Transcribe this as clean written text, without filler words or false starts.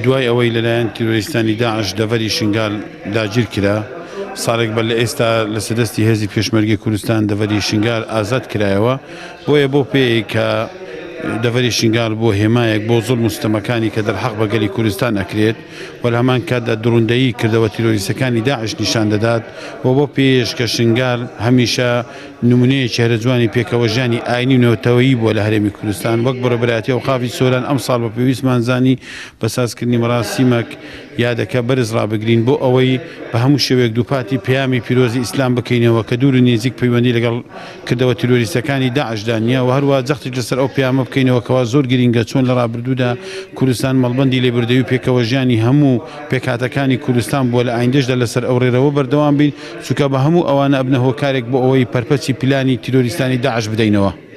دوای ئەوەی لەلایەن تیرۆریستانی داعش دەڤەری شنگال داگیر کرا ساڵێک بەر لە ئێستا لە سەدەستی هێزی پێشمەرگی کوردستان دەڤەری شنگال ئازاد کرایەوە بۆیە بۆ پێی کە دەڤەری شنگال بۆ هێمایەک بۆ زوڵم و ستەمەکانی کە دەرحەق بە گەلی کوردستان ئەکرێت و لە هەمان کاتدا دڕوندەیی کردەوە تیرۆریستەکانی داعش نیشان دەدات و بۆ پێش کە شنگال هەمیشە نمونەیەکی هەرە جوانی پێکەوەژانی ئاینی و نەوتەوەیی بووە لە هەرێمی کوردستان وەک بەڕێبەرایەتی و خاوی سۆران ئەم ساڵ بە پێویستمان زانی بەسازکردنی مەراسیمێک یادەکە بەرز ڕابگرین بۆ ئەوەی بە هەموو شێوەیەک دووپاتی پەیامی پیرۆزی ئیسلام بکەینەوە کە دوور و نێزیک پەیوەندی لەگەڵ کردەوە تیرۆریستەکانی داعشدا نییە و هەروە جەختێک لەسەر ئەو پەیامە بکەینەوە کەوا زۆر گرینگە چۆن لە ڕابردوودا کوردستان مەڵبەندی لێبوردەوی و پێکەوەژیانی هەموو پێکهاتەکانی کوردستان بووە لە ئایندەشدا لەسەر ئەو ڕێرەوە بەردەوام بین چونکە بە هەموو ئەوانە ئەبنە هۆکارێک بۆ ئەوەی پەرپەچی پلانی تیرۆریستانی داعش بدەینەوە.